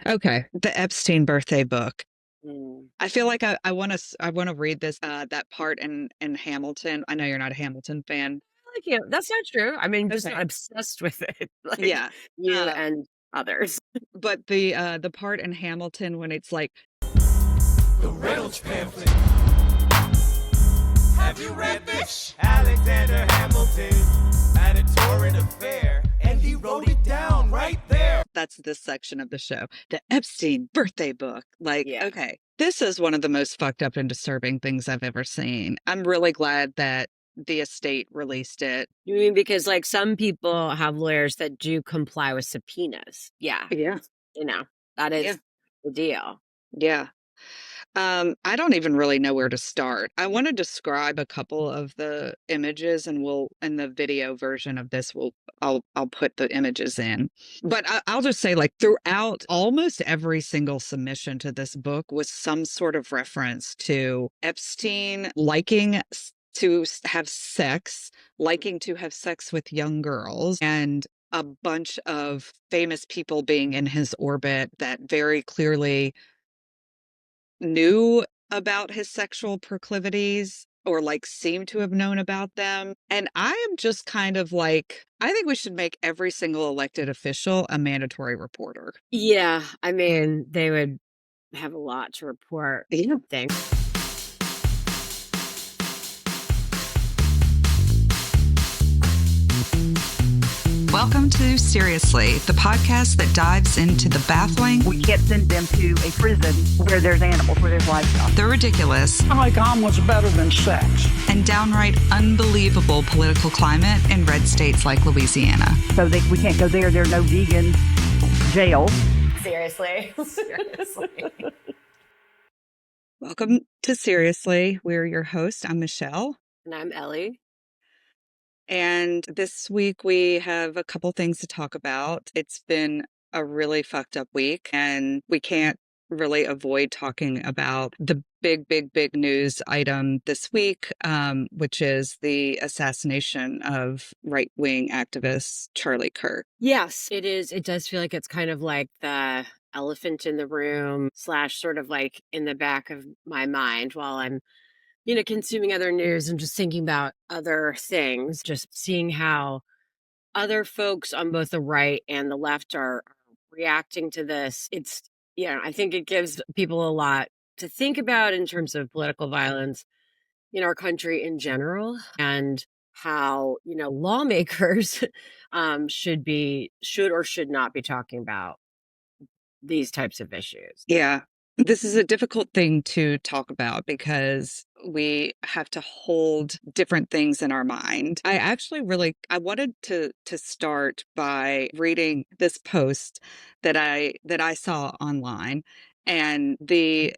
Okay. The Epstein birthday book. Mm. I feel like I want to read this that part in Hamilton. I know you're not a Hamilton fan. Like you. That's not true. I mean, I'm just not Okay. obsessed with it like Yeah. you Uh, and others. but the part in Hamilton when it's like The Reynolds pamphlet. Have you read this? Alexander Hamilton at a torrent affair, and he wrote it down right there. that's this section of the show, the Epstein birthday book. Like, Yeah. okay, this is one of the most fucked up and disturbing things I've ever seen. I'm really glad that the estate released it. You mean because like some people have lawyers that do comply with subpoenas? Yeah, Yeah. you know, that Yeah. is the deal. Yeah. I don't even really know where to start. I want to describe a couple of the images, and we'll in the video version of this, I'll put the images in. But I'll just say, like throughout almost every single submission to this book was some sort of reference to Epstein liking have sex, liking to have sex with young girls, and a bunch of famous people being in his orbit that very clearly knew about his sexual proclivities or like seemed to have known about them. And I am just kind of like, I think we should make every single elected official a mandatory reporter. Yeah, I mean, they would have a lot to report, Yeah. I think. Welcome to Seriously, the podcast that dives into the baffling, We can't send them to a prison where there's animals, where there's livestock. the ridiculous, Like omelets better than sex. and downright unbelievable political climate in red states like Louisiana. So we can't go there. There's no vegan jail. Seriously. Seriously. Welcome to Seriously. We're your host. I'm Michelle. And I'm Ellie. And this week we have a couple things to talk about. It's been a really fucked up week, and we can't really avoid talking about the big news item this week, which is the assassination of right-wing activist Charlie Kirk. Yes, it is. It does feel like it's kind of like the elephant in the room slash sort of like in the back of my mind while I'm consuming other news and just thinking about other things, just seeing how other folks on both the right and the left are reacting to this. I think it gives people a lot to think about in terms of political violence in our country in general and how, lawmakers should or should not be talking about these types of issues. Yeah. This is a difficult thing to talk about because we have to hold different things in our mind. I wanted to start by reading this post that I saw online, and the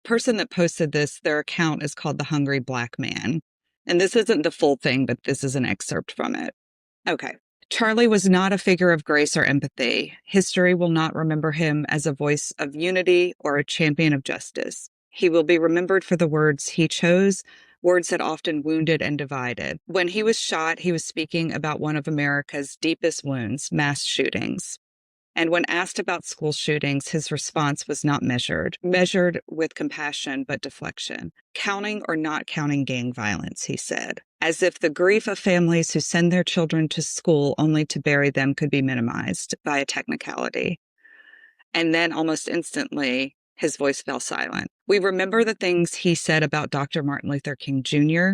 person that posted this, their account is called The Hungry Black Man. And this isn't the full thing, but this is an excerpt from it. Okay. Charlie was not a figure of grace or empathy. History will not remember him as a voice of unity or a champion of justice. He will be remembered for the words he chose, words that often wounded and divided. When he was shot, he was speaking about one of America's deepest wounds, mass shootings. And when asked about school shootings, his response was not measured with compassion, but deflection. Counting or not counting gang violence, he said, as if the grief of families who send their children to school only to bury them could be minimized by a technicality. And then almost instantly, his voice fell silent. We remember the things he said about Dr. Martin Luther King Jr.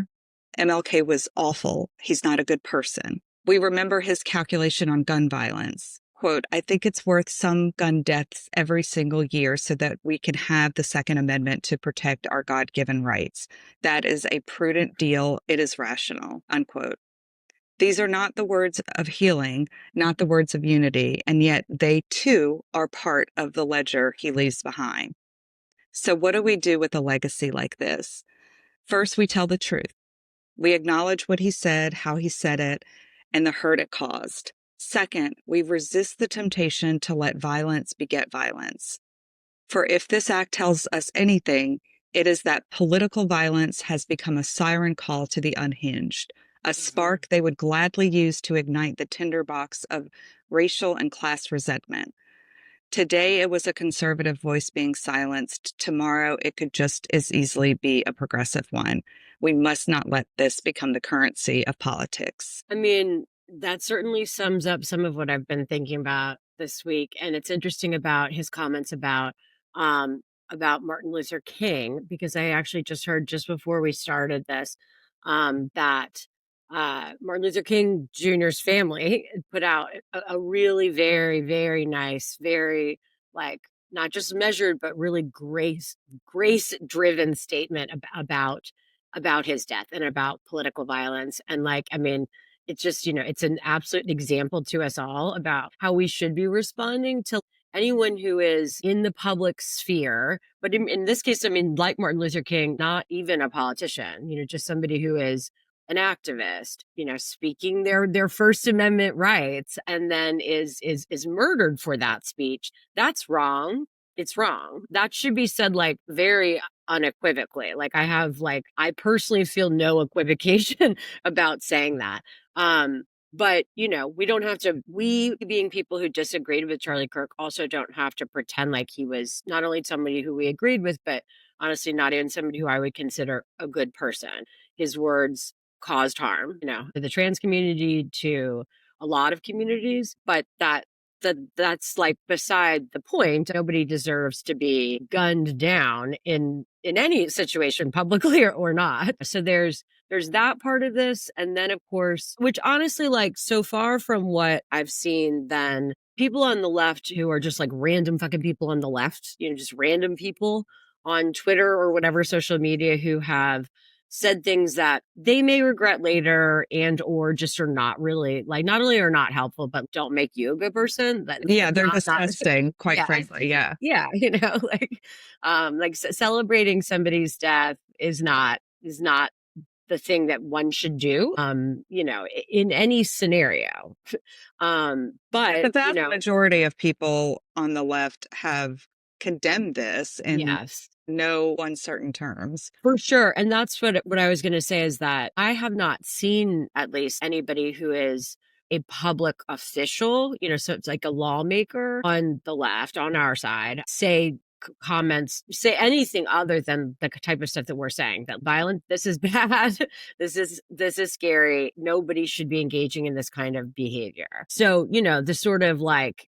MLK was awful. He's not a good person. We remember his calculation on gun violence. Quote, I think it's worth some gun deaths every single year so that we can have the Second Amendment to protect our God-given rights. That is a prudent deal. It is rational, unquote. These are not the words of healing, not the words of unity, and yet they too are part of the ledger he leaves behind. So what do we do with a legacy like this? First, we tell the truth. We acknowledge what he said, how he said it, and the hurt it caused. Second, we resist the temptation to let violence beget violence. For if this act tells us anything, it is that political violence has become a siren call to the unhinged, a spark they would gladly use to ignite the tinderbox of racial and class resentment. Today it was a conservative voice being silenced. Tomorrow it could just as easily be a progressive one. We must not let this become the currency of politics. I mean, that certainly sums up some of what I've been thinking about this week. And it's interesting about his comments about Martin Luther King, because I actually just heard just before we started this that Martin Luther King Jr.'s family put out a really very, very nice, very like not just measured, but really grace driven statement about his death and about political violence. And like, I mean, it's just, it's an absolute example to us all about how we should be responding to anyone who is in the public sphere. But in this case, I mean, like Martin Luther King, not even a politician, just somebody who is an activist, speaking their First Amendment rights, and then is murdered for that speech. That's wrong. It's wrong. That should be said like very unequivocally. Like I personally feel no equivocation about saying that. But we don't have to, we being people who disagreed with Charlie Kirk also don't have to pretend like he was not only somebody who we agreed with, but honestly, not even somebody who I would consider a good person. His words caused harm, to the trans community, to a lot of communities, but that's like beside the point. Nobody deserves to be gunned down in any situation, publicly or not. So there's that part of this. And then of course, which honestly, like so far from what I've seen, then people on the left who are just like random fucking people on the left, just random people on Twitter or whatever social media who have said things that they may regret later and or just are not really like not only are not helpful, but don't make you a good person. Yeah, they're disgusting, quite frankly. Yeah. Yeah. Like celebrating somebody's death is not the thing that one should do, in any scenario. But the vast majority of people on the left have condemned this in no uncertain terms. For sure. And that's what I was going to say is that I have not seen at least anybody who is a public official, so it's like a lawmaker on the left, on our side, say anything other than the type of stuff that we're saying, that violent, this is bad, this is scary, nobody should be engaging in this kind of behavior. So, the sort of like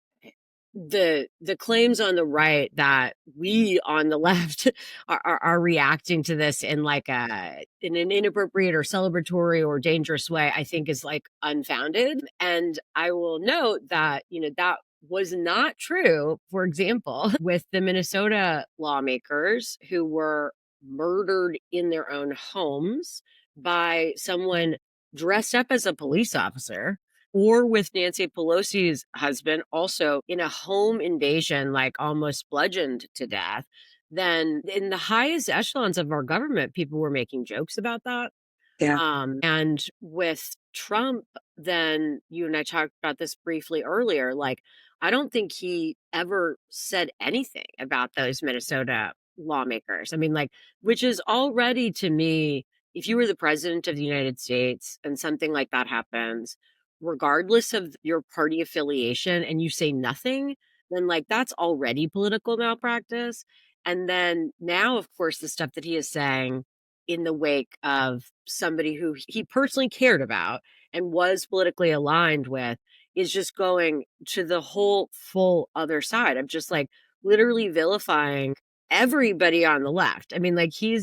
the claims on the right that we on the left are reacting to this in like in an inappropriate or celebratory or dangerous way, I think is like unfounded. And I will note that, that was not true, for example, with the Minnesota lawmakers who were murdered in their own homes by someone dressed up as a police officer, or with Nancy Pelosi's husband also in a home invasion, like almost bludgeoned to death. Then in the highest echelons of our government, people were making jokes about that. Yeah. And with Trump, then you and I talked about this briefly earlier, like, I don't think he ever said anything about those Minnesota lawmakers. I mean, like, which is already to me, if you were the president of the United States and something like that happens, regardless of your party affiliation, and you say nothing, then like that's already political malpractice. And then now, of course, the stuff that he is saying in the wake of somebody who he personally cared about and was politically aligned with is just going to the whole full other side of just like literally vilifying everybody on the left. I mean, like he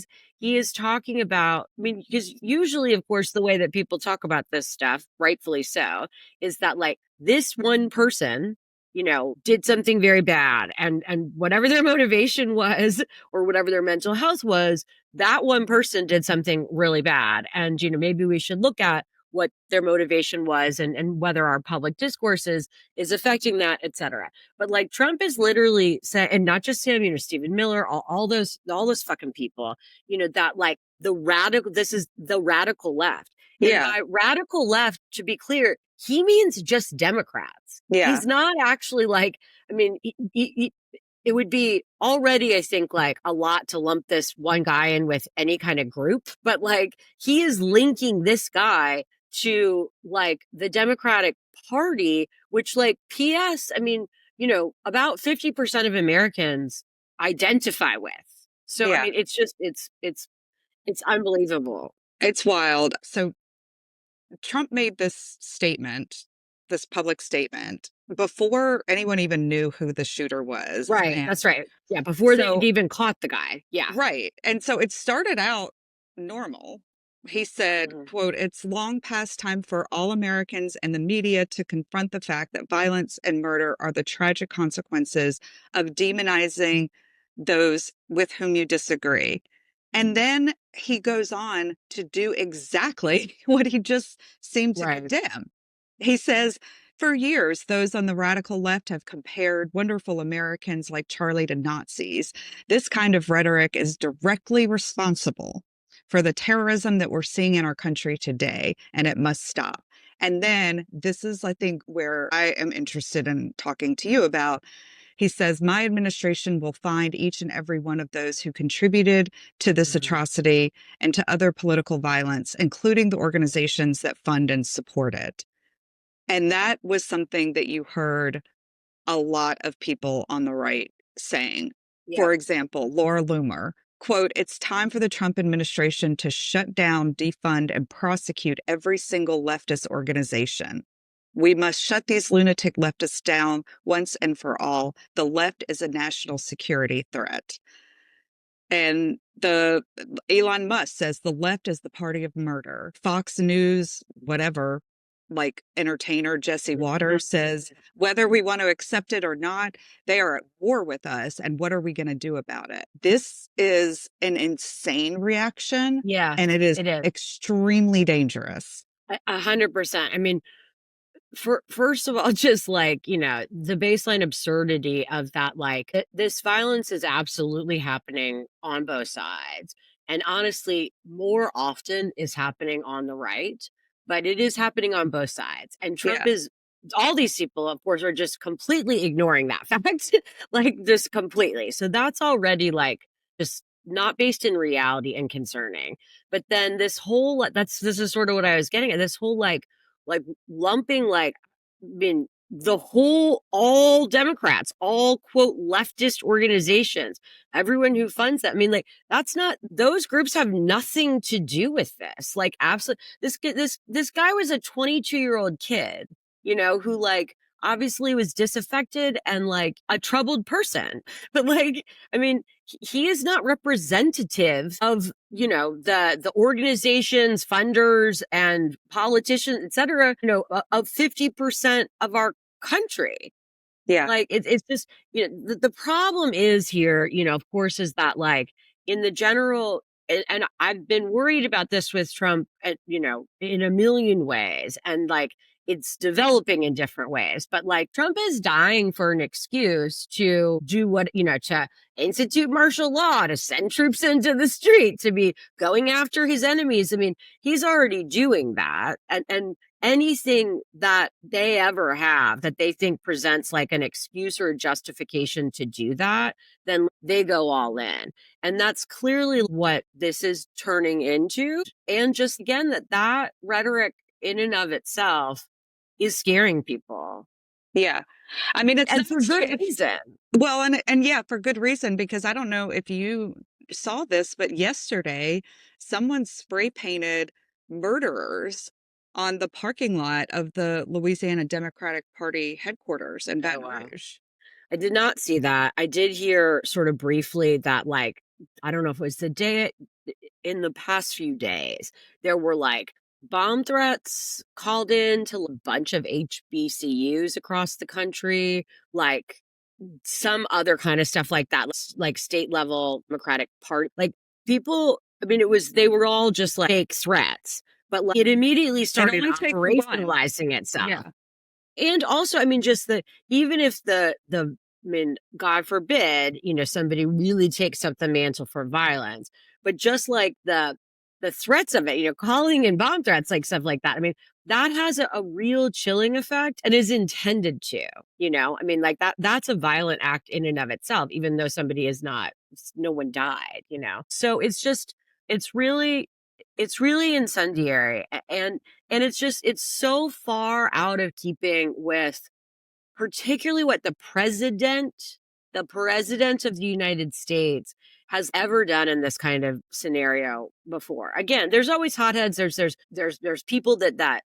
is talking about, I mean, because usually, of course, the way that people talk about this stuff, rightfully so, is that like this one person, did something very bad, and whatever their motivation was or whatever their mental health was, that one person did something really bad. And, maybe we should look at what their motivation was and whether our public discourse is affecting that, et cetera. But like Trump is literally saying, and not just him, Stephen Miller, all those fucking people, that like this is the radical left. Yeah. And by radical left, to be clear, he means just Democrats. Yeah. He's not actually like, I mean, it would be already, I think, like a lot to lump this one guy in with any kind of group, but like he is linking this guy to like the Democratic Party, which like PS, I mean, about 50% of Americans identify with. So, I Yeah, mean, it's unbelievable. it's wild. So Trump made this statement, this public statement, before anyone even knew who the shooter was. Right. And That's right. Yeah. Before they so, even caught the guy. Yeah. right. And so it started out normal. He said, Mhm. quote, "It's long past time for all Americans and the media to confront the fact that violence and murder are the tragic consequences of demonizing those with whom you disagree." And then he goes on to do exactly what he just seemed to Right. condemn. He says, "For years, those on the radical left have compared wonderful Americans like Charlie to Nazis. This kind of rhetoric is directly responsible for the terrorism that we're seeing in our country today, and it must stop." And then this is, I think, where I am interested in talking to you about. He says, "My administration will find each and every one of those who contributed to this Mhm. atrocity and to other political violence, including the organizations that fund and support it." And that was something that you heard a lot of people on the right saying. Yep. For example, Laura Loomer, quote, "It's time for the Trump administration to shut down, defund, and prosecute every single leftist organization. We must shut these lunatic leftists down once and for all. The left is a national security threat." And the Elon Musk says the left is the party of murder. Fox News, whatever, like entertainer Jesse Waters says, whether we want to accept it or not, they are at war with us. And what are we going to do about it? This is an insane reaction, Yeah, and it is it is. extremely dangerous. 100%. I mean, first of all, just like, the baseline absurdity of that, like, this violence is absolutely happening on both sides. And honestly, more often is happening on the right, but it is happening on both sides. And Trump Yeah. is, all these people, of course, are just completely ignoring that fact, like, just completely. So that's already like just not based in reality and concerning. But then this is sort of what I was getting at. This whole like lumping like been the whole all Democrats, all quote leftist organizations, everyone who funds that. I mean, like that's not those groups have nothing to do with this. Like, absolutely, this guy was a 22-year-old kid, who like obviously was disaffected and like a troubled person, but like, I mean, he is not representative of the organizations, funders, and politicians, etc. Of 50% of our country. Yeah. Like it's just the problem is here, of course, is that like in the general. And I've been worried about this with Trump, in a million ways, and like it's developing in different ways. But like Trump is dying for an excuse to do what to institute martial law, to send troops into the street, to be going after his enemies. I mean, he's already doing that, and anything that they ever have that they think presents like an excuse or a justification to do that, then they go all in. And that's clearly what this is turning into. And just again, that rhetoric in and of itself is scaring people. Yeah. I mean, it's And for not good reason. well, and yeah, for good reason, because I don't know if you saw this, but yesterday someone spray painted murderers on the parking lot of the Louisiana Democratic Party headquarters in Oh, Baton wow. Rouge. I did not see that. I did hear sort of briefly that, like, I don't know if it was the day in the past few days, there were like bomb threats called in to a bunch of HBCUs across the country, like some other kind of stuff like that, like state level Democratic Party, like people. I mean, they were all just like fake threats, but like, it immediately It started only takes one. operationalizing itself. Yeah. And also, I mean, just even if I mean, God forbid, somebody really takes up the mantle for violence, but just like the threats of it, calling in bomb threats, like stuff like that. I mean, that has a real chilling effect and is intended to, I mean, like that's a violent act in and of itself, even though somebody is not, no one died, So it's really, it's really incendiary. And it's so far out of keeping with particularly what the president of the United States has ever done in this kind of scenario before. Again, there's always hotheads. There's people that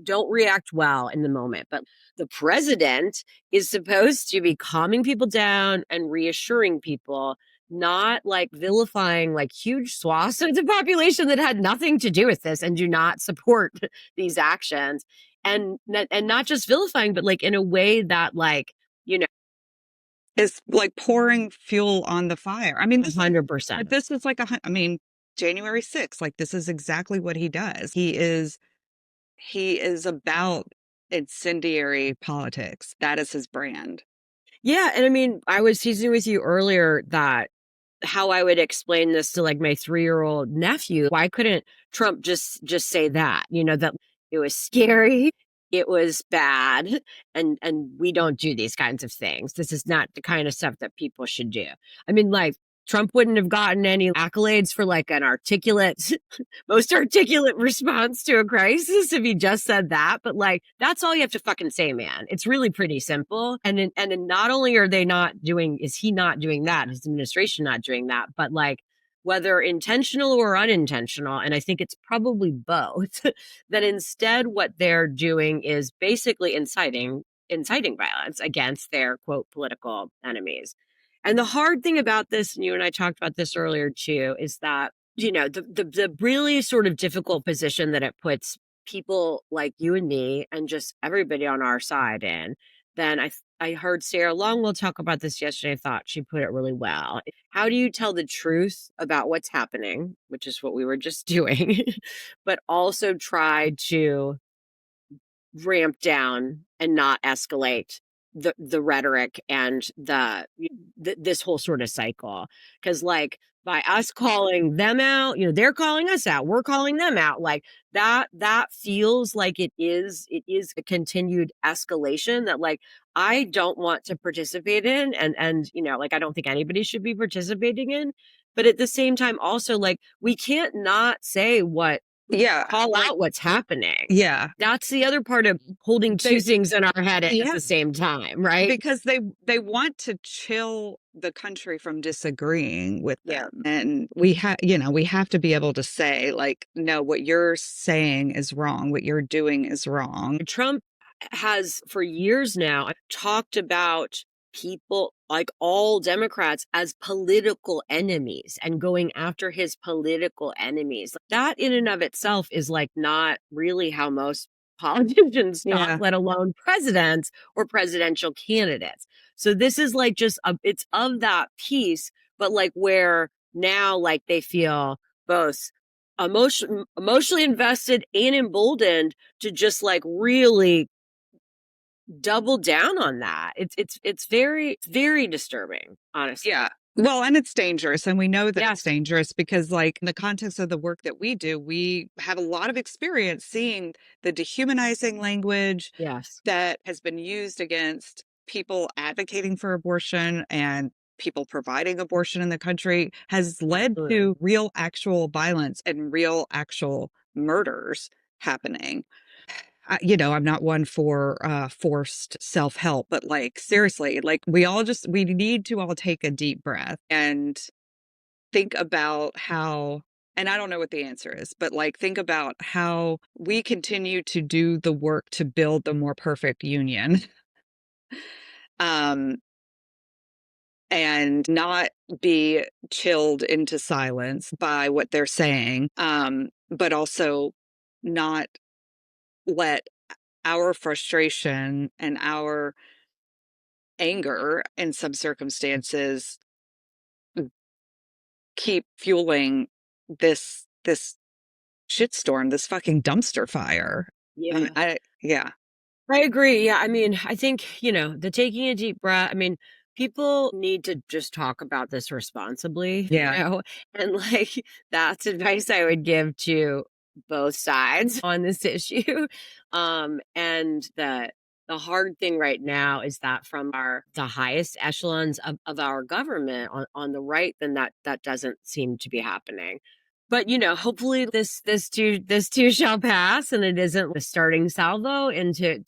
don't react well in the moment, but the president is supposed to be calming people down and reassuring people, not like vilifying like huge swaths of the population that had nothing to do with this and do not support these actions. And not just vilifying, but like in a way that like, Is like pouring fuel on the fire. I mean, this 100%. this is like I mean, January 6th, like this is exactly what he does. He is about incendiary politics. That is his brand. Yeah. And I mean, I was teasing with you earlier that how I would explain this to like my 3-year-old nephew. Why couldn't Trump just say that, that it was scary, it was bad, and we don't do these kinds of things. This is not the kind of stuff that people should do. I mean, like Trump wouldn't have gotten any accolades for like an articulate, most articulate response to a crisis if he just said that. But like, that's all you have to fucking say, man. It's really pretty simple. And not only is he not doing that, his administration not doing that, but like whether intentional or unintentional, and I think it's probably both, that instead what they're doing is basically inciting violence against their quote political enemies. And the hard thing about this, and you and I talked about this earlier too, is that, the really sort of difficult position that it puts people like you and me and just everybody on our side in. Then I heard Sarah Longwell talk about this yesterday. I thought she put it really well. How do you tell the truth about what's happening, which is what we were just doing, but also try to ramp down and not escalate the rhetoric and this whole sort of cycle? Because like by us calling them out, they're calling us out, we're calling them out, like that feels like it is a continued escalation that like I don't want to participate in, and like I don't think anybody should be participating in. But at the same time also like we can't not say what call out what's happening. Yeah. That's the other part of holding two things in our head at the same time, right? Because they want to chill the country from disagreeing with them. And we have to be able to say like, no, what you're saying is wrong. What you're doing is wrong. Trump has for years now talked about people like all Democrats as political enemies and going after his political enemies. That in and of itself is like not really how most politicians talk, let alone presidents or presidential candidates. So this is like just it's of that piece, but like where now like they feel both emotionally invested and emboldened to just like really double down on that. It's very, very disturbing, honestly. Yeah. Well, and it's dangerous. And we know that it's dangerous because like in the context of the work that we do, we have a lot of experience seeing the dehumanizing language that has been used against people advocating for abortion and people providing abortion in the country has led to real actual violence and real actual murders happening. I'm not one for forced self-help, but like seriously, like we need to all take a deep breath and think about how, and I don't know what the answer is, but like think about how we continue to do the work to build the more perfect union. And not be chilled into silence by what they're saying, but also not let our frustration and our anger in some circumstances keep fueling this shitstorm, this fucking dumpster fire. I agree. Yeah. I mean, I think, the taking a deep breath, I mean, people need to just talk about this responsibly, and like that's advice I would give to both sides on this issue. And the hard thing right now is that from the highest echelons of our government on the right, then that doesn't seem to be happening. But, hopefully this too shall pass, and it isn't the starting salvo into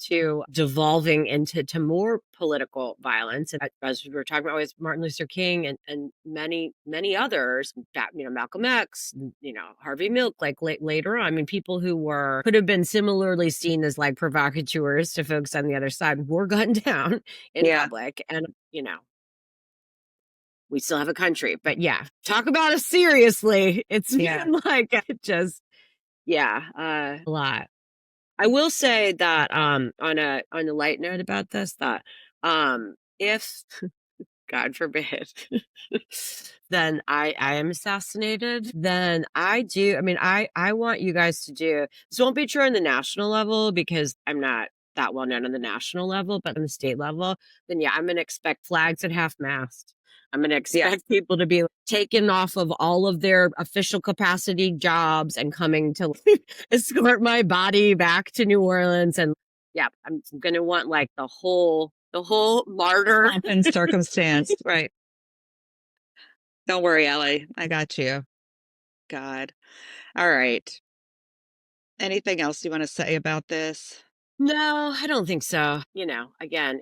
devolving into more political violence. And as we were talking about with Martin Luther King and many, many others, Malcolm X, Harvey Milk, like later on, I mean, people who could have been similarly seen as like provocateurs to folks on the other side were gunned down in Yeah. public. And, we still have a country. But yeah, talk about it seriously. It's been like just, a lot. I will say that on a light note about this, that if God forbid, then I am assassinated, then I want you guys to do, this won't be true on the national level because I'm not that well known on the national level, but on the state level, then I'm going to expect flags at half mast. I'm going to expect people to be taken off of all of their official capacity jobs and coming to escort my body back to New Orleans. And I'm going to want like the whole martyr Pomp and circumstance. Right. Don't worry, Ellie. I got you. God. All right. Anything else you want to say about this? No, I don't think so. Again,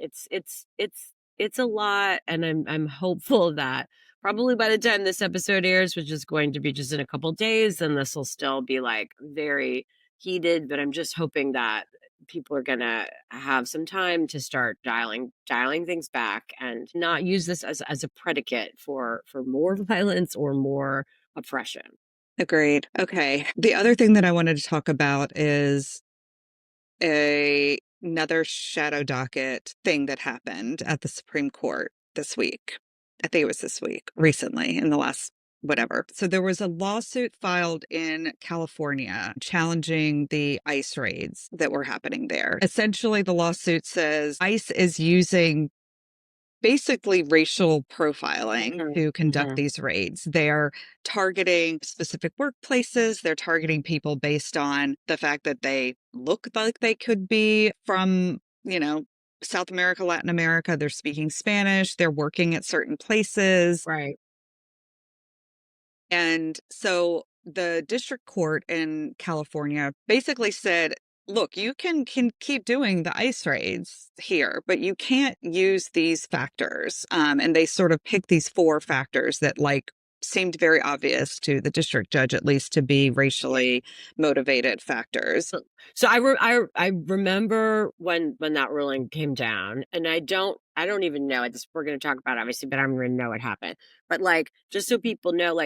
it's a lot, and I'm hopeful that probably by the time this episode airs, which is going to be just in a couple days, then this will still be like very heated. But I'm just hoping that people are gonna have some time to start dialing things back and not use this as a predicate for more violence or more oppression. Agreed. Okay. The other thing that I wanted to talk about is another shadow docket thing that happened at the Supreme Court this week. I think it was this week, recently, in the last whatever. So there was a lawsuit filed in California challenging the ICE raids that were happening there. Essentially, the lawsuit says ICE is using basically racial profiling to conduct these raids. They're targeting specific workplaces. They're targeting people based on the fact that they look like they could be from, South America, Latin America. They're speaking Spanish. They're working at certain places. Right. And so the district court in California basically said, look, you can keep doing the ICE raids here, but you can't use these factors. And they sort of picked these 4 factors that seemed very obvious to the district judge, at least, to be racially motivated factors. So I remember when that ruling came down, and I don't even know it. We're going to talk about it, obviously, but I'm going to know what happened. But just so people know,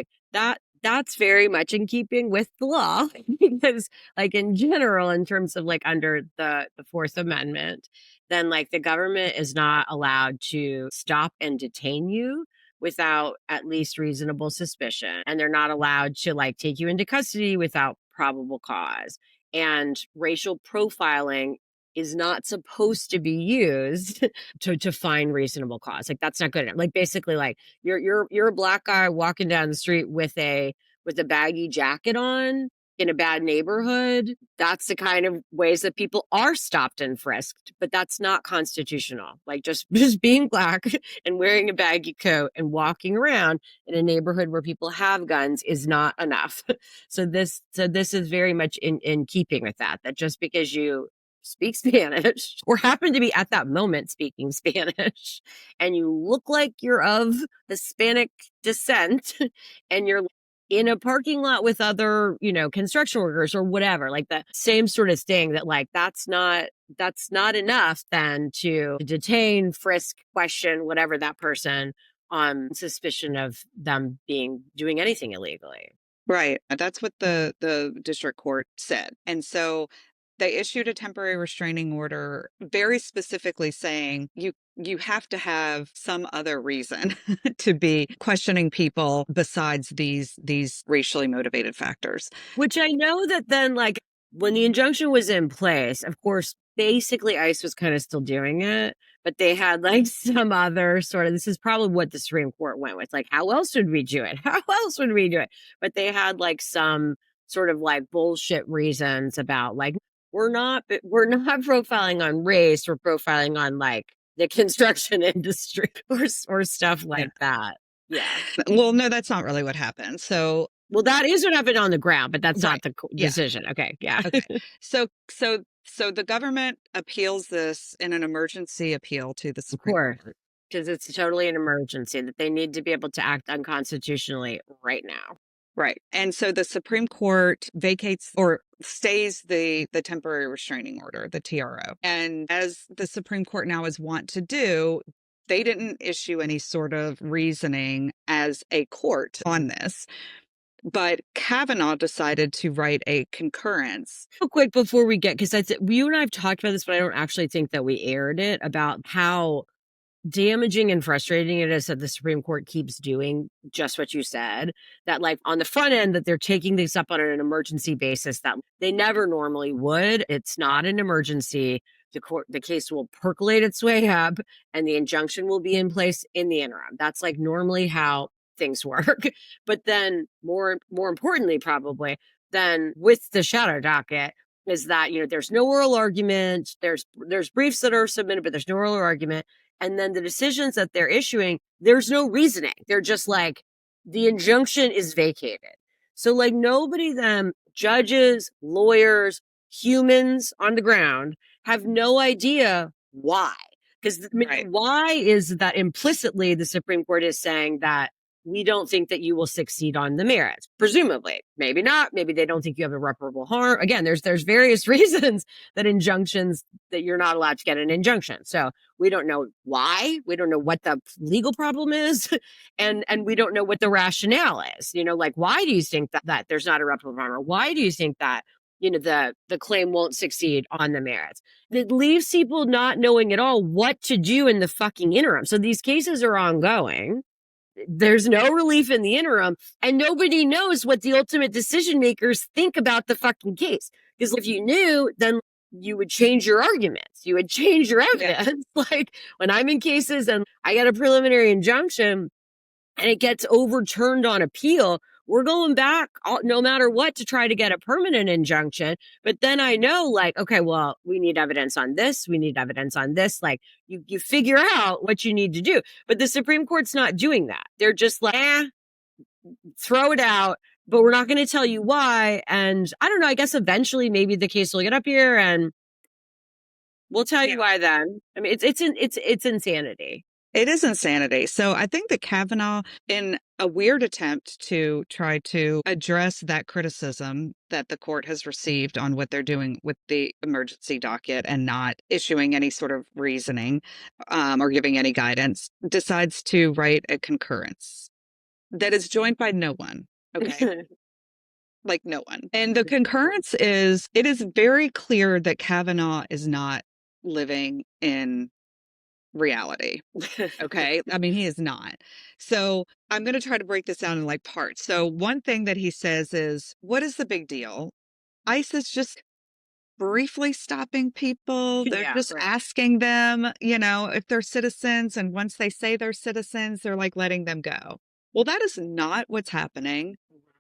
that's very much in keeping with the law because in general, in terms of under the Fourth Amendment, then the government is not allowed to stop and detain you without at least reasonable suspicion. And they're not allowed to take you into custody without probable cause. And racial profiling is not supposed to be used to find reasonable cause. That's not good enough. Basically, you're a black guy walking down the street with a baggy jacket on in a bad neighborhood. That's the kind of ways that people are stopped and frisked, but that's not constitutional. Just being black and wearing a baggy coat and walking around in a neighborhood where people have guns is not enough. So this is very much in keeping with that just because you speak Spanish or happen to be at that moment speaking Spanish and you look like you're of Hispanic descent and you're in a parking lot with other, construction workers or whatever, the same sort of thing that that's not enough then to detain, frisk, question, whatever that person on suspicion of them doing anything illegally. Right. That's what the district court said. And so they issued a temporary restraining order very specifically saying you have to have some other reason to be questioning people besides these racially motivated factors. Which I know that then when the injunction was in place, of course, basically ICE was kind of still doing it, but they had some other sort of, this is probably what the Supreme Court went with. How else would we do it? How else would we do it? But they had some sort of bullshit reasons about we're not profiling on race, we're profiling on the construction industry or stuff like that. Yeah. Well, no, that's not really what happened. So Well, that is what happened on the ground, but that's Right. not the Yeah. decision. Okay. Yeah. Okay. So the government appeals this in an emergency appeal to the Of Supreme course. Court. Because it's totally an emergency that they need to be able to act unconstitutionally right now. Right. And so the Supreme Court vacates or stays the temporary restraining order, the TRO. And as the Supreme Court now is wont to do, they didn't issue any sort of reasoning as a court on this. But Kavanaugh decided to write a concurrence. Real quick before we get, because you and I have talked about this, but I don't actually think that we aired it, about how damaging and frustrating it is that the Supreme Court keeps doing just what you said, that like on the front end that they're taking these up on an emergency basis that they never normally would. It's not an emergency. The case will percolate its way up and the injunction will be in place in the interim. That's like normally how things work. But then more importantly, probably, then with the shadow docket, is that, there's no oral argument. There's briefs that are submitted, but there's no oral argument. And then the decisions that they're issuing, there's no reasoning. They're just like, the injunction is vacated. So like nobody, them judges, lawyers, humans on the ground have no idea why. Because Right. why is that implicitly the Supreme Court is saying that we don't think that you will succeed on the merits. Presumably, maybe not. Maybe they don't think you have irreparable harm. Again, there's various reasons that injunctions, that you're not allowed to get an injunction. So we don't know why. We don't know what the legal problem is, and we don't know what the rationale is. Like, why do you think that there's not irreparable harm? Or why do you think that the claim won't succeed on the merits? It leaves people not knowing at all what to do in the fucking interim. So these cases are ongoing. There's no relief in the interim, and nobody knows what the ultimate decision makers think about the fucking case. Because if you knew, then you would change your arguments. You would change your evidence. Yeah. Like when I'm in cases and I get a preliminary injunction and it gets overturned on appeal, we're going back no matter what to try to get a permanent injunction. But then I know, like, okay, well, we need evidence on this. We need evidence on this. Like you figure out what you need to do. But the Supreme Court's not doing that. They're just like, throw it out, but we're not going to tell you why. And I don't know, I guess eventually maybe the case will get up here and we'll tell you why then. I mean, it's insanity. It is insanity. So I think that Kavanaugh, in a weird attempt to try to address that criticism that the court has received on what they're doing with the emergency docket and not issuing any sort of reasoning or giving any guidance, decides to write a concurrence that is joined by no one. Okay. Like no one. And the concurrence is, it is very clear that Kavanaugh is not living in reality. Okay. I mean, he is not. So I'm going to try to break this down in like parts. So one thing that he says is, what is the big deal? ICE is just briefly stopping people. They're just asking them, if they're citizens. And once they say they're citizens, they're like letting them go. Well, that is not what's happening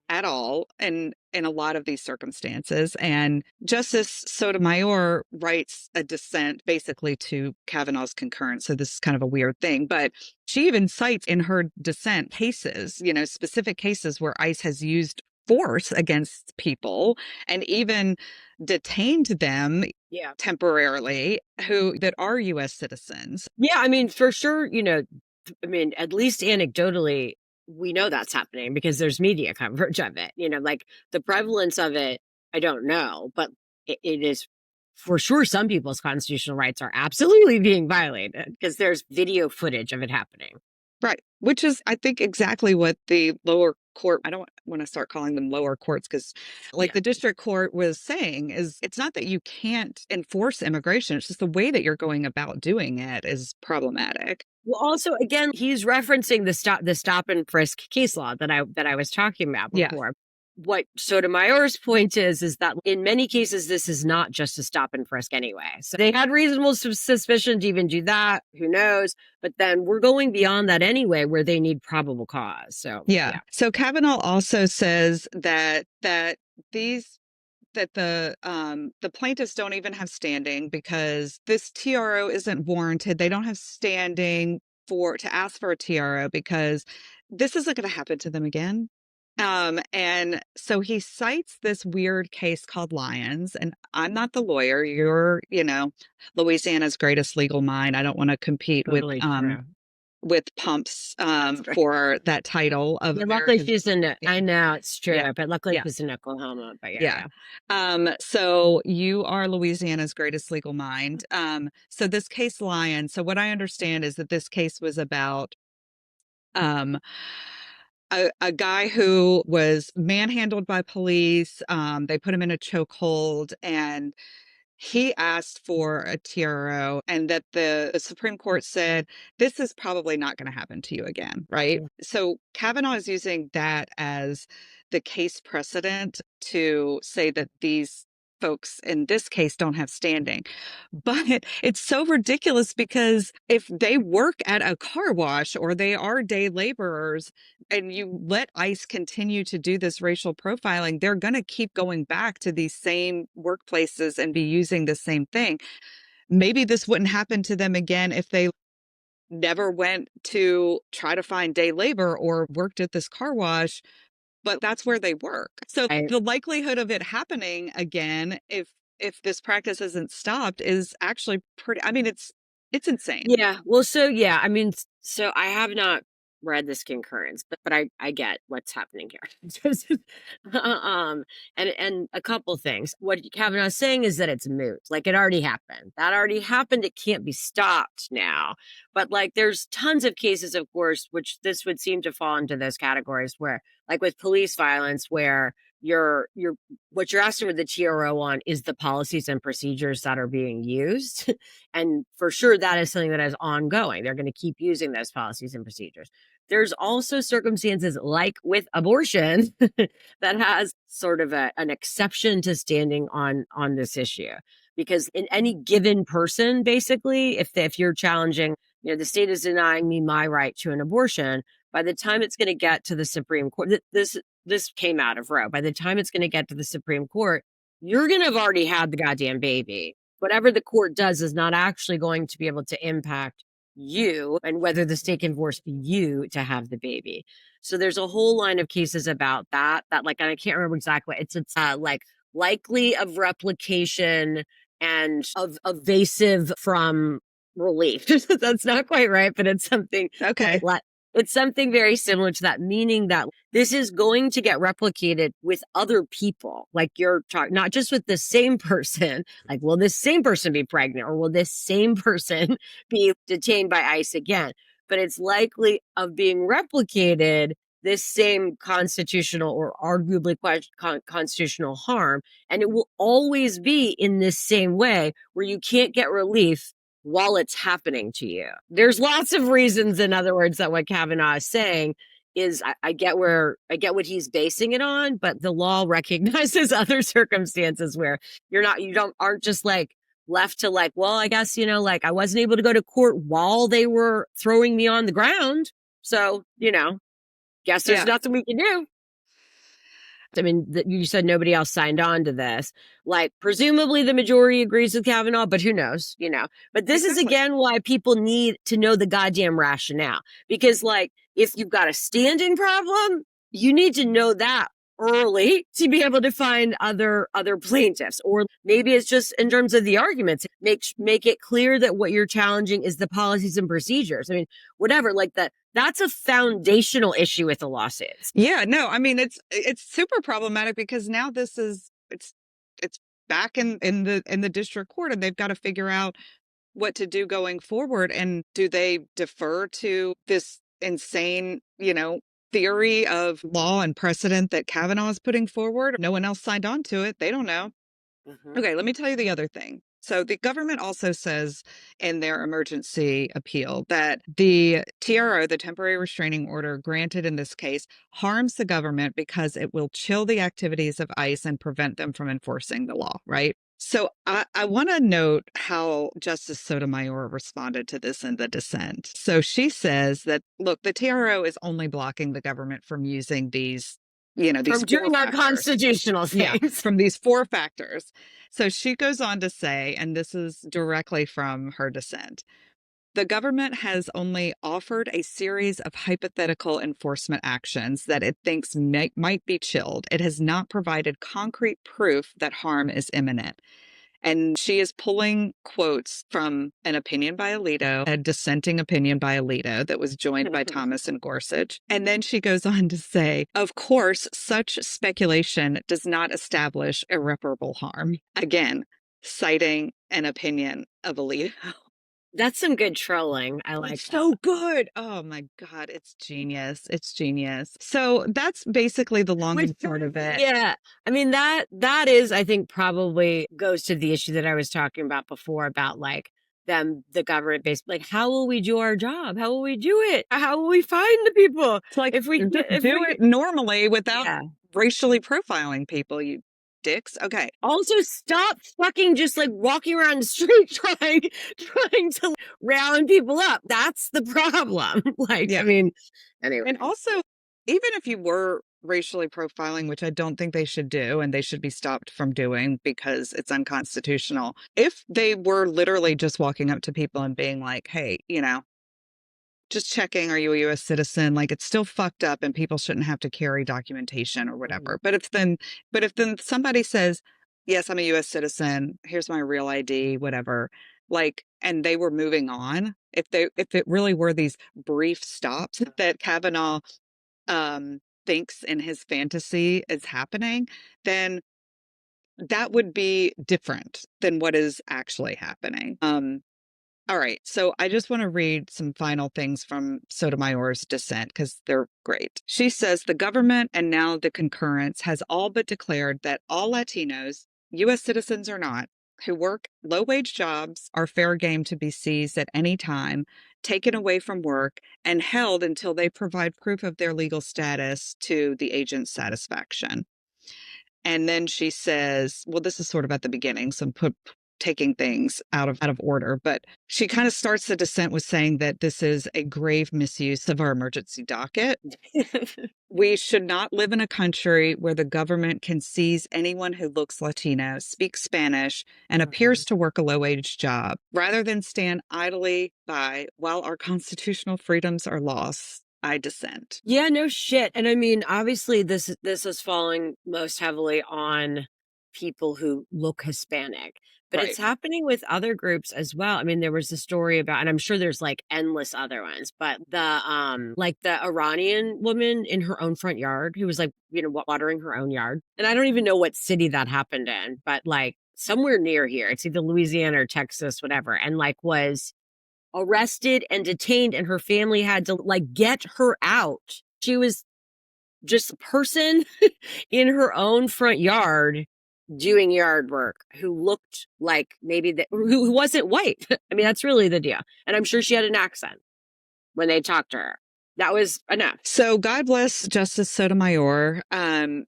at all in a lot of these circumstances. And Justice Sotomayor writes a dissent basically to Kavanaugh's concurrence. So this is kind of a weird thing, but she even cites in her dissent cases, specific cases where ICE has used force against people and even detained them temporarily that are U.S. citizens. Yeah, I mean, for sure, at least anecdotally, we know that's happening because there's media coverage of it. Like the prevalence of it, I don't know, but it is for sure some people's constitutional rights are absolutely being violated because there's video footage of it happening. Right. Which is, I think, exactly what the lower court, I don't want to start calling them lower courts because the district court was saying is it's not that you can't enforce immigration. It's just the way that you're going about doing it is problematic. Well, also, again, he's referencing the stop and frisk case law that I was talking about before. Yeah. What Sotomayor's point is that in many cases, this is not just a stop and frisk anyway. So they had reasonable suspicion to even do that. Who knows? But then we're going beyond that anyway, where they need probable cause. So yeah. So Kavanaugh also says that the plaintiffs don't even have standing because this TRO isn't warranted. They don't have standing to ask for a TRO because this isn't going to happen to them again. And so he cites this weird case called Lyons, and I'm not the lawyer. You're, Louisiana's greatest legal mind. I don't want to compete Totally true. with Pumps Right. for that title of Yeah, luckily America's. she's in. Yeah, I know it's true, yeah, but luckily yeah, she's in Oklahoma. But yeah, yeah. yeah. So you are Louisiana's greatest legal mind. So this case Lyons. So what I understand is that this case was about um a guy who was manhandled by police. They put him in a chokehold, and he asked for a TRO, and that the Supreme Court said, this is probably not going to happen to you again, right? Yeah. So Kavanaugh is using that as the case precedent to say that these folks in this case don't have standing. But it's so ridiculous because if they work at a car wash or they are day laborers and you let ICE continue to do this racial profiling, they're going to keep going back to these same workplaces and be using the same thing. Maybe this wouldn't happen to them again if they never went to try to find day labor or worked at this car wash, but that's where they work. So I, the likelihood of it happening again, if this practice isn't stopped, is actually pretty. I mean, it's insane. yeah. Well, so yeah. I mean, so I have not read this concurrence, but I get what's happening here. And a couple things. What Kavanaugh's saying is that it's moot. Like it already happened. That already happened. It can't be stopped now. But like, there's tons of cases, of course, which this would seem to fall into those categories where, like with police violence, where you're what you're asking for the TRO on is the policies and procedures that are being used. And for sure, that is something that is ongoing. They're going to keep using those policies and procedures. There's also circumstances like with abortion that has sort of an exception to standing on this issue. Because in any given person, basically, if you're challenging, the state is denying me my right to an abortion, by the time it's going to get to the Supreme Court, this came out of Roe. By the time it's going to get to the Supreme Court, you're going to have already had the goddamn baby. Whatever the court does is not actually going to be able to impact you and whether the state can force you to have the baby. So there's a whole line of cases about that like, and I can't remember exactly what it's like likely of replication and of evasive from relief. That's not quite right, but it's something Okay. it's something very similar to that, meaning that this is going to get replicated with other people. Like you're talking, not just with the same person, like, will this same person be pregnant or will this same person be detained by ICE again? But it's likely of being replicated, this same constitutional or arguably constitutional harm. And it will always be in this same way where you can't get relief while it's happening to you. There's lots of reasons, in other words, that what Kavanaugh is saying is I get what he's basing it on, but the law recognizes other circumstances where aren't just like left to like, well, I guess, like I wasn't able to go to court while they were throwing me on the ground. So, guess there's nothing we can do. I mean, you said nobody else signed on to this. Like, presumably the majority agrees with Kavanaugh, but who knows, But this is, again, why people need to know the goddamn rationale. Because, like, if you've got a standing problem, you need to know that early to be able to find other plaintiffs. Or maybe it's just in terms of the arguments. Make it clear that what you're challenging is the policies and procedures. I mean, whatever, like that. That's a foundational issue with the lawsuits. Yeah, no, I mean it's super problematic because now it's back in the district court, and they've got to figure out what to do going forward. And do they defer to this insane, theory of law and precedent that Kavanaugh is putting forward? No one else signed on to it. They don't know. Mm-hmm. Okay, let me tell you the other thing. So the government also says in their emergency appeal that the TRO, the temporary restraining order granted in this case, harms the government because it will chill the activities of ICE and prevent them from enforcing the law, right? So I want to note how Justice Sotomayor responded to this in the dissent. So she says that, look, the TRO is only blocking the government from using these these from doing our constitutional things. Yeah, from these 4 factors. So she goes on to say, and this is directly from her dissent, The government has only offered a series of hypothetical enforcement actions that it thinks might be chilled. It has not provided concrete proof that harm is imminent. And she is pulling quotes from an opinion by Alito, a dissenting opinion by Alito that was joined by Thomas and Gorsuch. And then she goes on to say, of course, such speculation does not establish irreparable harm. Again, citing an opinion of Alito. That's some good trolling. I like It's that. so good. Oh my God, it's genius. It's genius. So that's basically the long and short of it. Yeah. I mean, that is, I think, probably goes to the issue that I was talking about before about like the government basically, like, how will we do our job? How will we do it? How will we find the people? It's like, If we do do it normally without yeah. racially profiling people, you dicks. Okay. Also, stop fucking just like walking around the street trying to round people up. That's the problem. Like, Yeah. I mean, anyway. And also, even if you were racially profiling, which I don't think they should do, and they should be stopped from doing because it's unconstitutional, if they were literally just walking up to people and being like, hey, just checking, are you a U.S. citizen? Like, it's still fucked up and people shouldn't have to carry documentation or whatever. But if then somebody says, yes, I'm a U.S. citizen, here's my real ID, whatever, like, and they were moving on, if it really were these brief stops that Kavanaugh thinks in his fantasy is happening, then that would be different than what is actually happening. All right. So I just want to read some final things from Sotomayor's dissent because they're great. She says the government and now the concurrence has all but declared that all Latinos, U.S. citizens or not, who work low-wage jobs are fair game to be seized at any time, taken away from work, and held until they provide proof of their legal status to the agent's satisfaction. And then she says, well, this is sort of at the beginning, so I'm taking things out of order, but she kind of starts the dissent with saying that this is a grave misuse of our emergency docket. We should not live in a country where the government can seize anyone who looks Latino, speaks Spanish, and appears to work a low-wage job, rather than stand idly by while our constitutional freedoms are lost. I dissent. Yeah, no shit. And I mean, obviously this is falling most heavily on people who look Hispanic, but Right. it's happening with other groups as well. I mean, there was a story about, and I'm sure there's like endless other ones, but the Iranian woman in her own front yard who was like, watering her own yard. And I don't even know what city that happened in, but like somewhere near here, it's either Louisiana or Texas, whatever. And like was arrested and detained, and her family had to like get her out. She was just a person in her own front yard doing yard work who looked like who wasn't white. I mean, that's really the deal. And I'm sure she had an accent when they talked to her. That was enough. So God bless Justice Sotomayor. And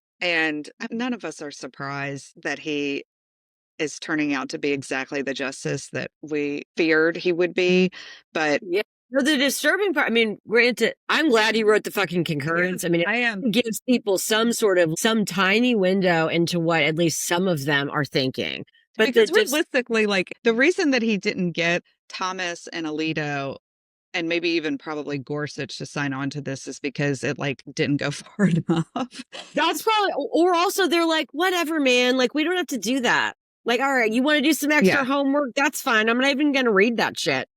none of us are surprised that he is turning out to be exactly the justice that we feared he would be. But yeah, the disturbing part, I mean, granted, I'm glad he wrote the fucking concurrence. I mean, it gives people some tiny window into what at least some of them are thinking. But because realistically, like the reason that he didn't get Thomas and Alito and maybe even probably Gorsuch to sign on to this is because it like didn't go far enough. That's probably, or also they're like, whatever, man, like we don't have to do that. Like, all right, you want to do some extra homework? That's fine. I'm not even going to read that shit.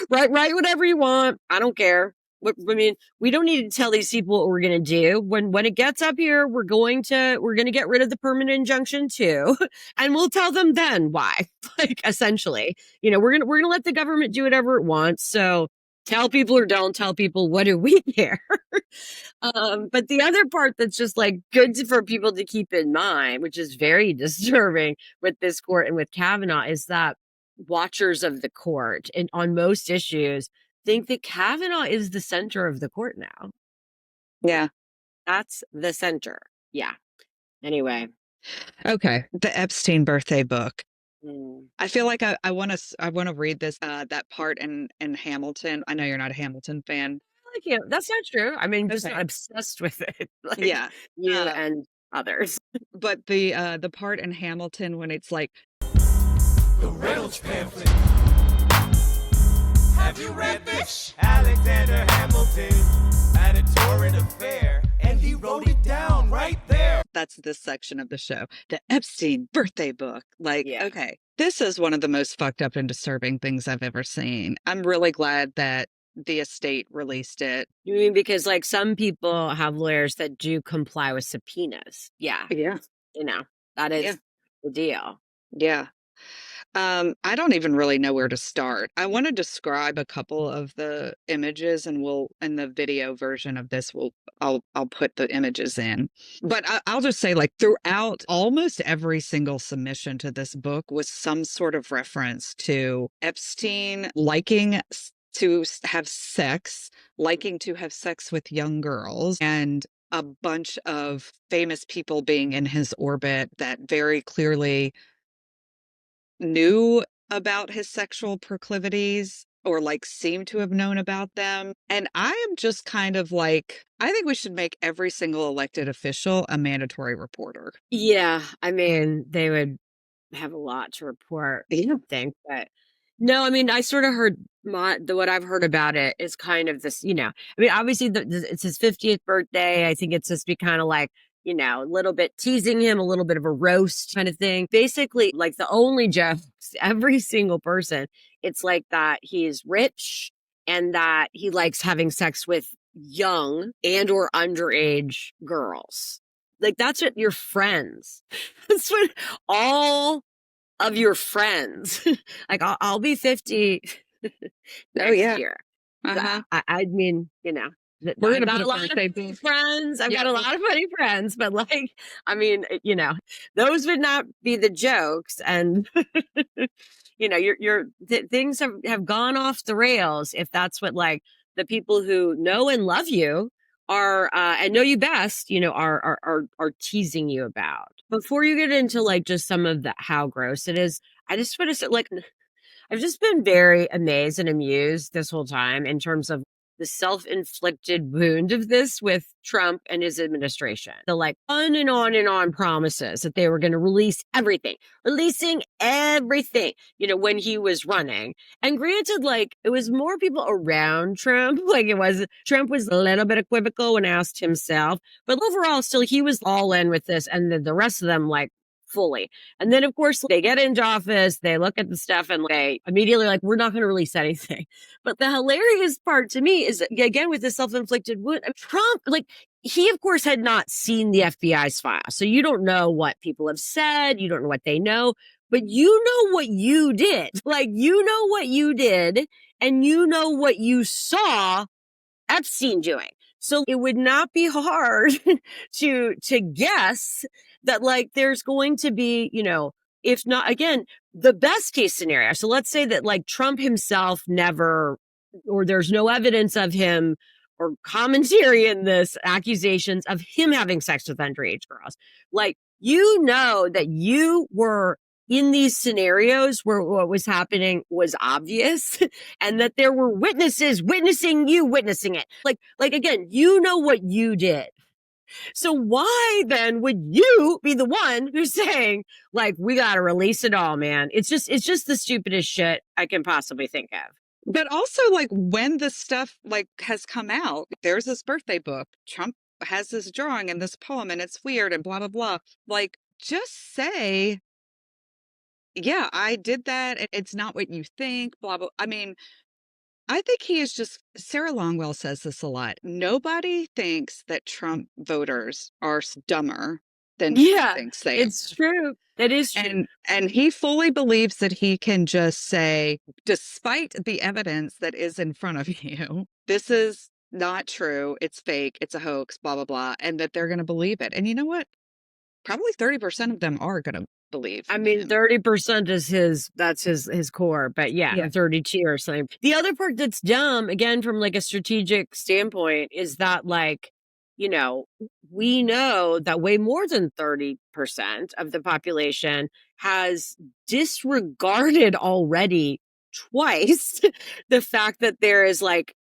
Write whatever you want. I don't care. I mean, we don't need to tell these people what we're going to do. When it gets up here, we're going to get rid of the permanent injunction too. And we'll tell them then why. Like, essentially, we're going to let the government do whatever it wants. So tell people or don't tell people, what do we care? But the other part that's just like good for people to keep in mind, which is very disturbing with this court and with Kavanaugh, is that watchers of the court and on most issues think that Kavanaugh is the center of the court now. Yeah. That's the center. Yeah. Anyway. Okay. The Epstein birthday book. I feel like I want to read this, that part in Hamilton. I know you're not a Hamilton fan. Like, yeah, that's not true. I mean, just not obsessed with it. Like, yeah. You and others. But the part in Hamilton when it's like The Reynolds pamphlet. Have you read this? Alexander Hamilton had a torrid affair, and he wrote it down right there. That's this section of the show. The Epstein birthday book. Like, Yeah. okay, this is one of the most fucked up and disturbing things I've ever seen. I'm really glad that the estate released it. You mean because like some people have lawyers that do comply with subpoenas? Yeah. Yeah. You know, that is Yeah. the deal. Yeah. I don't even really know where to start. I want to describe a couple of the images, and in the video version of this, I'll put the images in. But I'll just say, like, throughout almost every single submission to this book was some sort of reference to Epstein liking to have sex, liking to have sex with young girls, and a bunch of famous people being in his orbit that very clearly knew about his sexual proclivities or like seemed to have known about them. And I am just kind of like, I think we should make every single elected official a mandatory reporter. Yeah. I mean, they would have a lot to report, I Yeah. think. But no, I mean, I sort of heard what I've heard about it is kind of this, I mean, obviously it's his 50th birthday. I think it's just be kind of like, a little bit teasing him, a little bit of a roast kind of thing. Basically, like the only jokes, every single person, it's like that he's rich and that he likes having sex with young and or underage girls. Like that's what your friends, that's what all of your friends, like I'll be 50 next year. Uh-huh. I mean, We're I've gonna got put a a lot of birthday funny booth. friends. I've Yeah. got a lot of funny friends, but like, I mean, those would not be the jokes. And, things have gone off the rails if that's what like the people who know and love you are, and know you best, are teasing you about. Before you get into like just some of how gross it is, I just want to say like, I've just been very amazed and amused this whole time in terms of the self-inflicted wound of this with Trump and his administration. The like on and on and on promises that they were going to releasing everything, when he was running. And granted, like it was more people around Trump. Like Trump was a little bit equivocal when asked himself, but overall still he was all in with this. And the rest of them like fully. And then, of course, they get into office, they look at the stuff and they immediately like, we're not going to release anything. But the hilarious part to me is, again, with the self-inflicted wound, Trump, like, he, of course, had not seen the FBI's file. So you don't know what people have said. You don't know what they know. But you know what you did. Like, you know what you did. And you know what you saw Epstein doing. So it would not be hard to guess that like there's going to be, if not, again, the best case scenario. So let's say that like Trump himself never, or there's no evidence of him or commentary in this accusations of him having sex with underage girls. Like, that you were in these scenarios where what was happening was obvious and that there were witnesses witnessing you witnessing it. Like again, you know what you did. So why then would you be the one who's saying like, we got to release it all, man? It's just the stupidest shit I can possibly think of. But also like when the stuff like has come out, there's this birthday book. Trump has this drawing and this poem and it's weird and blah, blah, blah. Like just say, yeah, I did that. It's not what you think, blah, blah. I mean, I think he is just, Sarah Longwell says this a lot. Nobody thinks that Trump voters are dumber than he thinks they are. It's true. That is true. And he fully believes that he can just say, despite the evidence that is in front of you, this is not true. It's fake. It's a hoax, blah, blah, blah. And that they're going to believe it. And you know what? Probably 30% of them are going to believe. I mean, 30% is that's his core, but yeah, 32 or something. The other part that's dumb, again, from like a strategic standpoint, is that like, we know that way more than 30% of the population has disregarded already twice the fact that there is like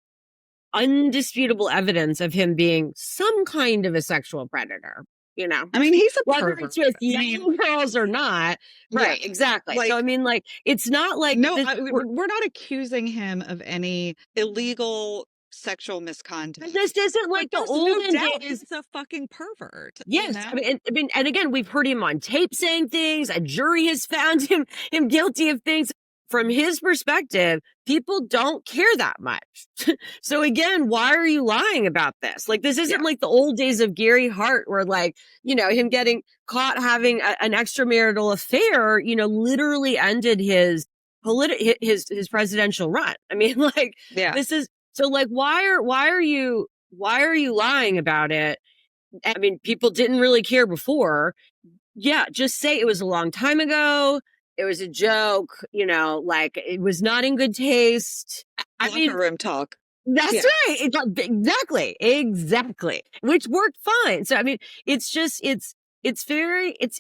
undisputable evidence of him being some kind of a sexual predator. you know, I mean, he's a whether pervert. it's with I mean, young girls or not. yeah, Right, exactly. like, So I mean, like, it's not like no, this. we're not accusing him of any illegal sexual misconduct. This isn't But like the there's no olden doubt days. he's a fucking pervert, you Yes, know? I mean, and again, we've heard him on tape saying things. A jury has found him guilty of things. From his perspective, people don't care that much. So again, why are you lying about this? Like, this isn't Yeah. like the old days of Gary Hart, where like, you know, him getting caught having an extramarital affair, you know, literally ended his his presidential run. I mean, like, Yeah. this is so like, why are you lying about it? I mean, people didn't really care before. Yeah, just say it was a long time ago. It was a joke, you know, like it was not in good taste. I mean, Locker room talk. that's Yeah. right. Exactly. Which worked fine. So I mean, it's just it's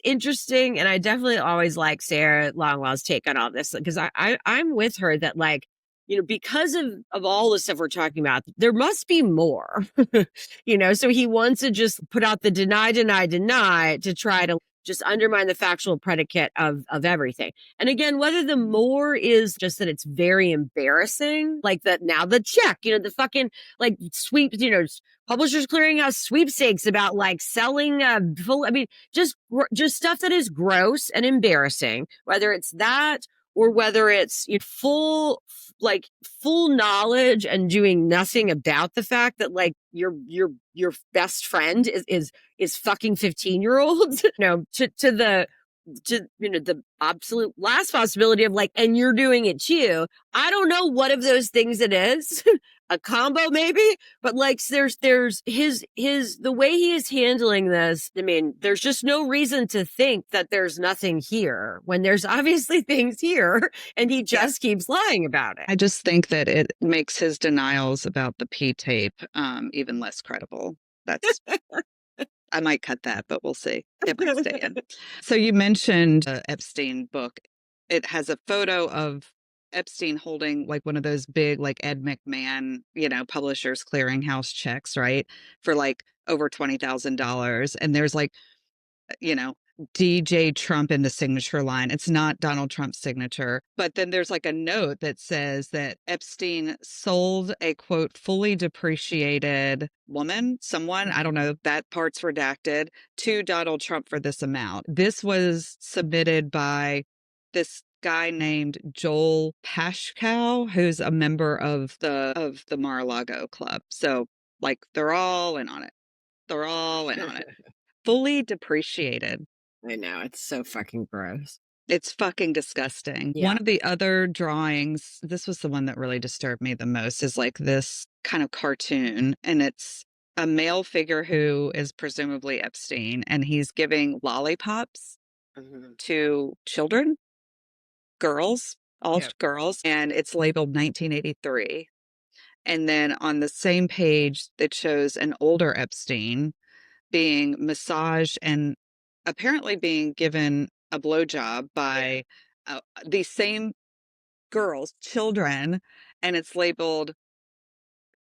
interesting, and I definitely always like Sarah Longwell's take on all this, because I'm with her that, like, you know, because of all the stuff we're talking about, there must be more. You know, so he wants to just put out the deny to try to just undermine the factual predicate of everything. And again, whether the more is just that it's very embarrassing, like that now the check, you know, the fucking like sweep, you know, Publishers Clearinghouse sweepstakes about like selling full, I mean, just stuff that is gross and embarrassing, whether it's that or whether it's full knowledge and doing nothing about the fact that like your best friend is fucking 15-year-olds, you know, to you know, the absolute last possibility of like, and you're doing it too. I don't know what of those things it is. A combo maybe, but like there's his the way he is handling this. I mean, there's just no reason to think that there's nothing here when there's obviously things here, and he just keeps lying about it. I just think that it makes his denials about the P tape even less credible. That's I might cut that, but we'll see. It might stay in. So you mentioned the Epstein book. It has a photo of Epstein holding like one of those big, like Ed McMahon, you know, Publishers Clearinghouse checks, right? For like over $20,000. And there's like, you know, DJ Trump in the signature line. It's not Donald Trump's signature. But then there's like a note that says that Epstein sold a quote, fully depreciated someone, I don't know, that part's redacted, to Donald Trump for this amount. This was submitted by this guy named Joel Pashkow, who's a member of the Mar-a-Lago club. So like they're all in on it. They're all in on it. Fully depreciated. I know, it's so fucking gross. It's fucking disgusting. Yeah. One of the other drawings, this was the one that really disturbed me the most, is like this kind of cartoon, and it's a male figure who is presumably Epstein, and he's giving lollipops to children, girls, all girls, and it's labeled 1983. And then on the same page, it shows an older Epstein being massaged and apparently being given a blowjob by these same girls, children, and it's labeled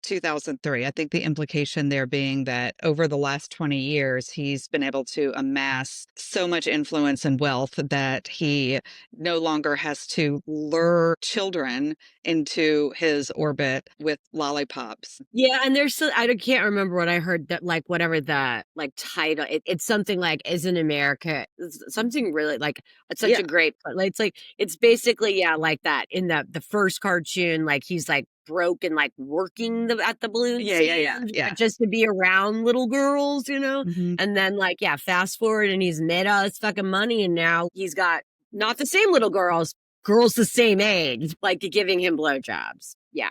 2003. I think the implication there being that over the last 20 years, he's been able to amass so much influence and wealth that he no longer has to lure children into his orbit with lollipops. Yeah, and there's I can't remember what I heard, that like whatever the like title, it's something like "Isn't America," it's something really like, it's such a great, like it's basically like that in the first cartoon, like he's like broke and like working at the balloon stand, just to be around little girls, you know. And then like fast forward, and he's made all this fucking money, and now he's got not the same little girls the same age, like giving him blowjobs. Yeah,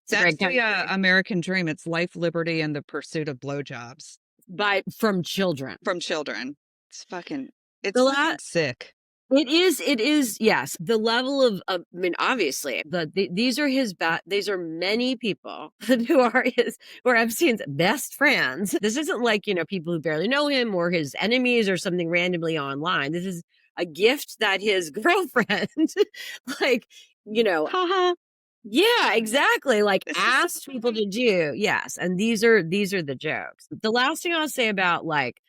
that's the American dream. It's life, liberty, and the pursuit of blowjobs from children. It's fucking sick. It is, yes. The level of I mean, obviously, these are many people who are Epstein's best friends. This isn't like, you know, people who barely know him or his enemies or something randomly online. This is a gift that his girlfriend, like, you know, yeah, exactly. Like asked people to do. Yes. And these are the jokes. The last thing I'll say about like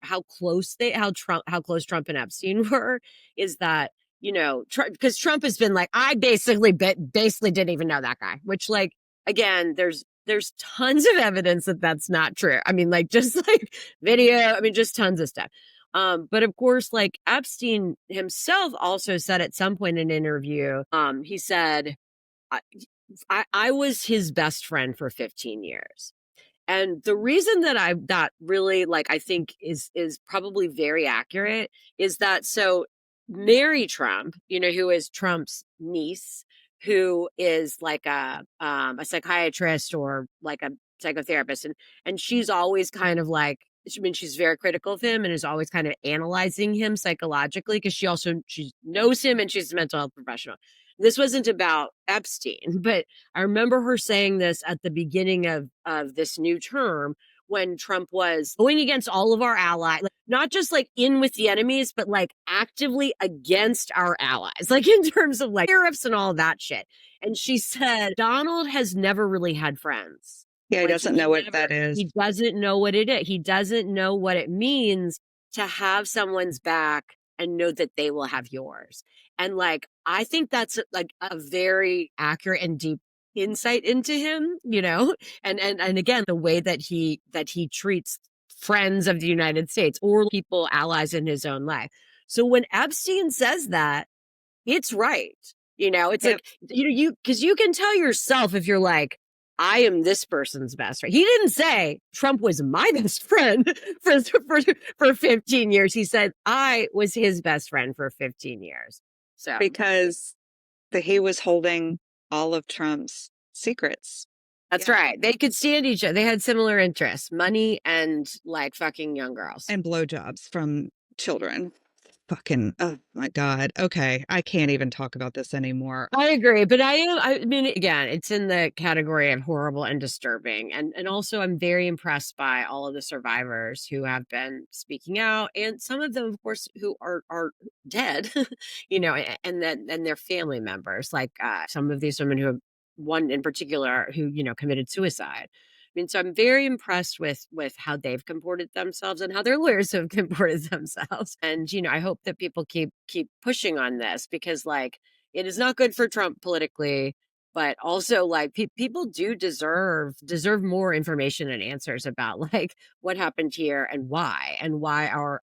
how close Trump and Epstein were is that, because Trump has been like, I basically didn't even know that guy, which, like, again, there's tons of evidence that that's not true. I mean, like, just like video, I mean, just tons of stuff. But of course, like, Epstein himself also said at some point in an interview, he said, I was his best friend for 15 years. And the reason that really, like, I think is probably very accurate is that, so Mary Trump, who is Trump's niece, who is like a psychiatrist or like a psychotherapist, and she's always kind of like, I mean, she's very critical of him and is always kind of analyzing him psychologically, because she knows him and she's a mental health professional. This wasn't about Epstein, but I remember her saying this at the beginning of this new term, when Trump was going against all of our allies, like, not just like in with the enemies, but like actively against our allies, like in terms of like tariffs and all that shit. And she said, Donald has never really had friends. Yeah, he doesn't know what that is. He doesn't know what it is. He doesn't know what it means to have someone's back and know that they will have yours. And like, I think that's like a very accurate and deep insight into him, and again, the way that he treats friends of the United States or people, allies in his own life. So when Epstein says that, it's right. It's like, because you can tell yourself if you're like, I am this person's best friend. He didn't say Trump was my best friend for 15 years. He said I was his best friend for 15 years. So because he was holding all of Trump's secrets. That's right. They could stand each other. They had similar interests, money and like fucking young girls. And blowjobs from children. Fucking, oh my God. Okay. I can't even talk about this anymore. I agree. But I mean, again, it's in the category of horrible and disturbing. And also I'm very impressed by all of the survivors who have been speaking out, and some of them, of course, who are dead, and their family members, like some of these women who have, one in particular who, committed suicide. I mean, so I'm very impressed with how they've comported themselves and how their lawyers have comported themselves. And, I hope that people keep pushing on this, because like, it is not good for Trump politically, but also like people do deserve more information and answers about like what happened here and why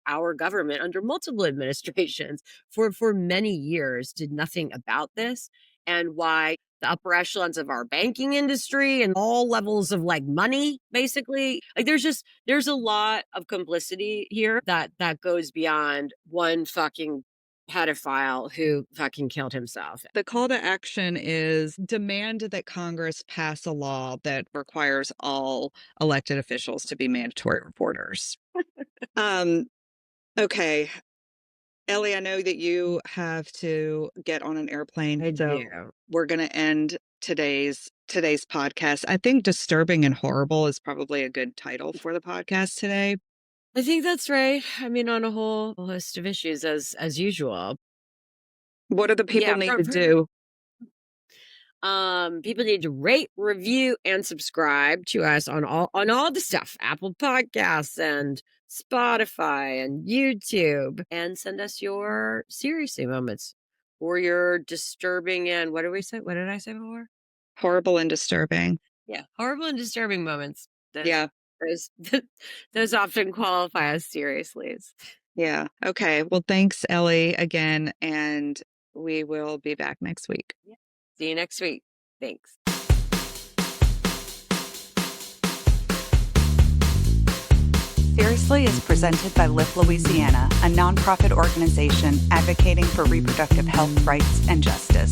our government under multiple administrations for many years did nothing about this, and why the upper echelons of our banking industry and all levels of like money, basically, like there's a lot of complicity here that goes beyond one fucking pedophile who fucking killed himself. The call to action is demand that Congress pass a law that requires all elected officials to be mandatory reporters. Okay. Ellie, I know that you have to get on an airplane. I so do. We're going to end today's podcast. I think disturbing and horrible is probably a good title for the podcast today. I think that's right. I mean, on a whole host of issues as usual. What do the people need to do? People need to rate, review, and subscribe to us on all the stuff, Apple Podcasts and Spotify and YouTube, and send us your seriously moments or your disturbing and what did we say? What did I say before? Horrible and disturbing. Yeah, horrible and disturbing moments. Those often qualify as seriouslys. Yeah. Okay. Well, thanks, Ellie, again, and we will be back next week. Yeah. See you next week. Thanks. Seriously is presented by Lift Louisiana, a nonprofit organization advocating for reproductive health rights and justice.